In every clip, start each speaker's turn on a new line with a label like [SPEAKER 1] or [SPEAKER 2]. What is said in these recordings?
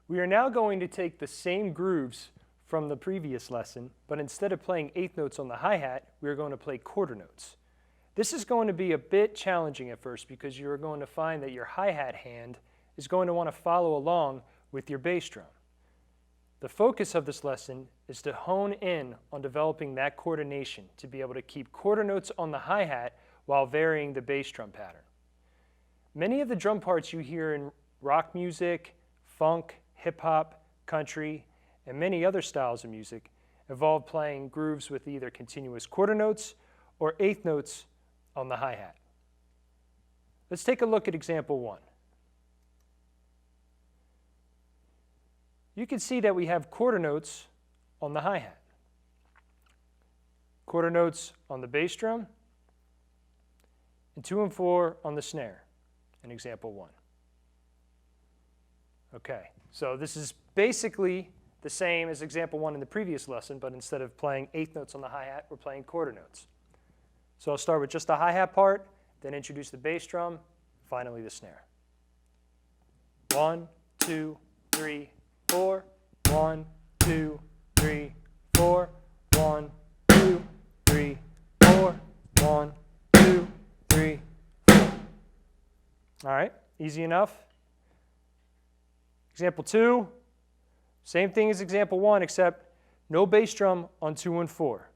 [SPEAKER 1] We are now going to take the same grooves from the previous lesson, but instead of playing eighth notes on the hi-hat, we are going to play quarter notes. This is going to be a bit challenging at first because you are going to find that your hi-hat hand is going to want to follow along with your bass drum. The focus of this lesson is to hone in on developing that coordination to be able to keep quarter notes on the hi-hat while varying the bass drum pattern. Many of the drum parts you hear in rock music, funk, hip-hop, country, and many other styles of music involve playing grooves with either continuous quarter notes or eighth notes on the hi-hat. Let's take a look at example 1. You can see that we have quarter notes on the hi-hat, quarter notes on the bass drum, and 2 and 4 on the snare in example 1. Okay, so this is basically the same as example 1 in the previous lesson, but instead of playing eighth notes on the hi-hat, we're playing quarter notes. So I'll start with just the hi-hat part, then introduce the bass drum, finally the snare. 1, 2, 3, 4. 1, 2, 3, 4. 1, 2, 3, 4. 1, 2, 3, 4. All right, easy enough. Example 2, same thing as example 1, except no bass drum on 2 and 4.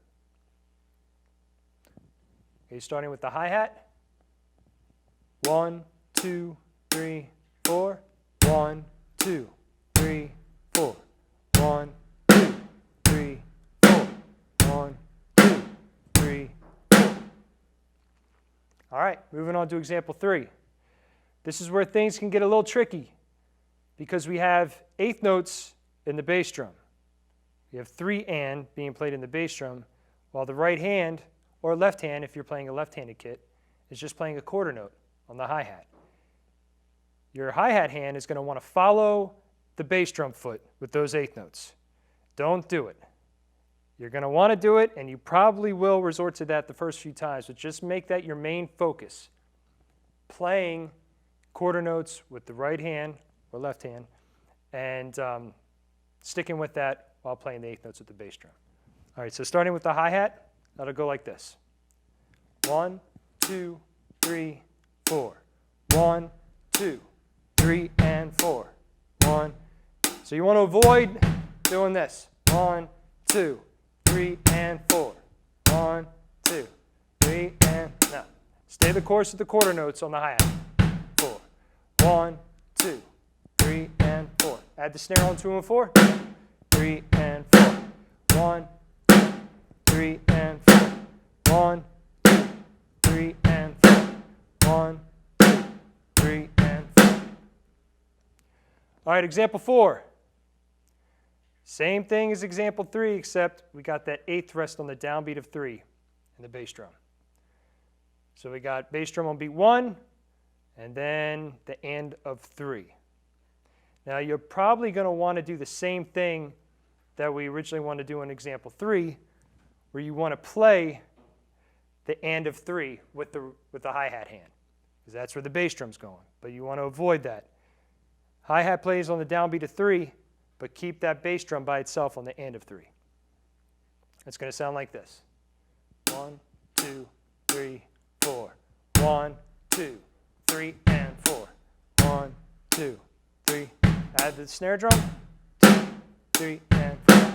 [SPEAKER 1] Okay, starting with the hi-hat. 1, 2, 3, 4. 1, 2, 3, 4. 1, 2, 3, 4. 1, 2, 3, 4. All right, moving on to example 3. This is where things can get a little tricky because we have eighth notes in the bass drum. We have 3 and being played in the bass drum, while the right hand, or left hand if you're playing a left-handed kit, is just playing a quarter note on the hi-hat. Your hi-hat hand is going to want to follow the bass drum foot with those eighth notes. Don't do it. You're going to want to do it, and you probably will resort to that the first few times, but just make that your main focus. Playing quarter notes with the right hand or left hand, and sticking with that while playing the eighth notes with the bass drum. All right, so starting with the hi-hat, that'll go like this. 1, 2, 3, 4. 1, 2, 3, and 4. 1. So you want to avoid doing this. 1, 2, 3, and 4. 1, 2, 3, and now. Stay the course with the quarter notes on the hi-hat. 4. 1, 2, 3, and 4. Add the snare on 2 and 4. 3 and 4. 1, 2, 3, and 4. 1, 2, 3, and 4. 1, 2, 3, and 4. All right, example 4. Same thing as example 3, except we got that eighth rest on the downbeat of 3 in the bass drum. So we got bass drum on beat 1, and then the end of 3. Now you're probably going to want to do the same thing that we originally wanted to do in example 3, where you want to play the and of 3 with the hi-hat hand, because that's where the bass drum's going. But you want to avoid that. Hi-hat plays on the downbeat of 3, but keep that bass drum by itself on the and of 3. It's going to sound like this. 1, 2, 3, 4. 1, 2, 3, and 4. 1, 2, 3. Add the snare drum. 2, 3, and 4.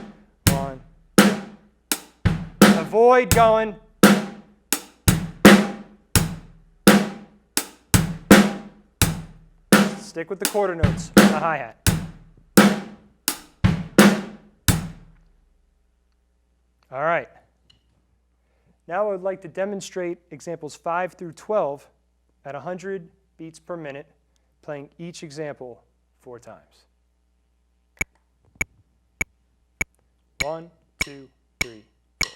[SPEAKER 1] 1, 2. Avoid going. Stick with the quarter notes on the hi-hat. All right. Now I would like to demonstrate examples 5 through 12 at 100 beats per minute, playing each example 4 times. 1, 2, 3, 4.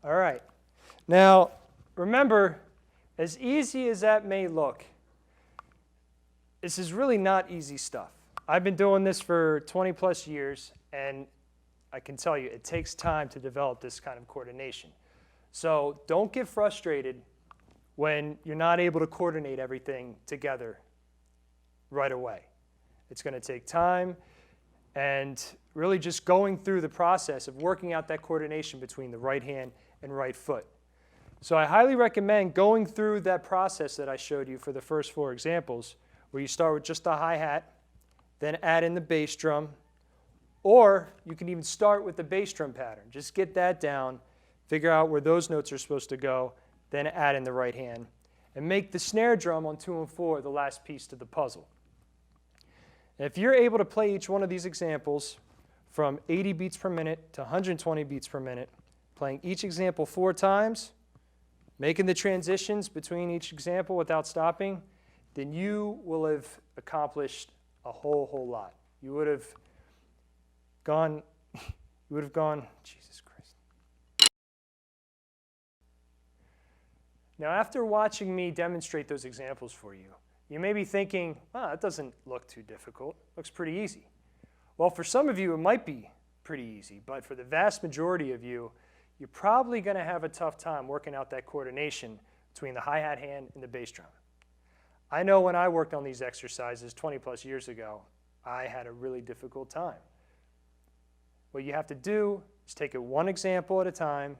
[SPEAKER 1] All right. Now, remember, as easy as that may look, this is really not easy stuff. I've been doing this for 20 plus years, and I can tell you it takes time to develop this kind of coordination. So don't get frustrated when you're not able to coordinate everything together right away. It's going to take time and really just going through the process of working out that coordination between the right hand and right foot. So I highly recommend going through that process that I showed you for the first 4 examples, where you start with just the hi-hat, then add in the bass drum, or you can even start with the bass drum pattern. Just get that down, figure out where those notes are supposed to go, then add in the right hand, and make the snare drum on 2 and 4 the last piece to the puzzle. And if you're able to play each one of these examples from 80 beats per minute to 120 beats per minute, playing each example 4 times, making the transitions between each example without stopping, then you will have accomplished a whole lot. You would have gone, Jesus Christ. Now, after watching me demonstrate those examples for you, you may be thinking, wow, that doesn't look too difficult. Looks pretty easy. Well, for some of you, it might be pretty easy, but for the vast majority of you, you're probably going to have a tough time working out that coordination between the hi-hat hand and the bass drum. I know when I worked on these exercises 20 plus years ago, I had a really difficult time. What you have to do is take it one example at a time,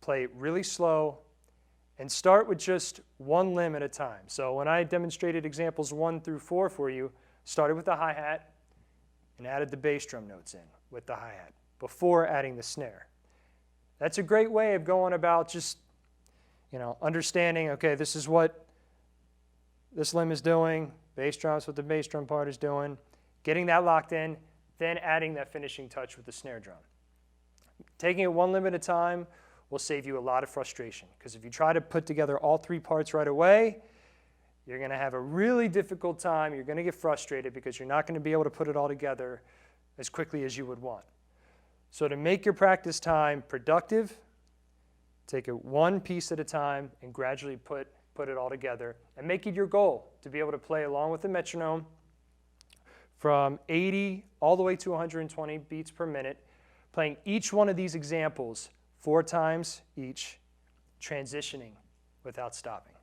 [SPEAKER 1] play it really slow, and start with just one limb at a time. So when I demonstrated examples 1 through 4 for you, started with the hi-hat and added the bass drum notes in with the hi-hat before adding the snare. That's a great way of going about just, understanding, okay, this is what this limb is doing, bass drum's what the bass drum part is doing, getting that locked in, then adding that finishing touch with the snare drum. Taking it one limb at a time will save you a lot of frustration, because if you try to put together all 3 parts right away, you're going to have a really difficult time. You're going to get frustrated because you're not going to be able to put it all together as quickly as you would want. So to make your practice time productive, take it one piece at a time and gradually put it all together, and make it your goal to be able to play along with the metronome from 80 all the way to 120 beats per minute, playing each one of these examples 4 times each, transitioning without stopping.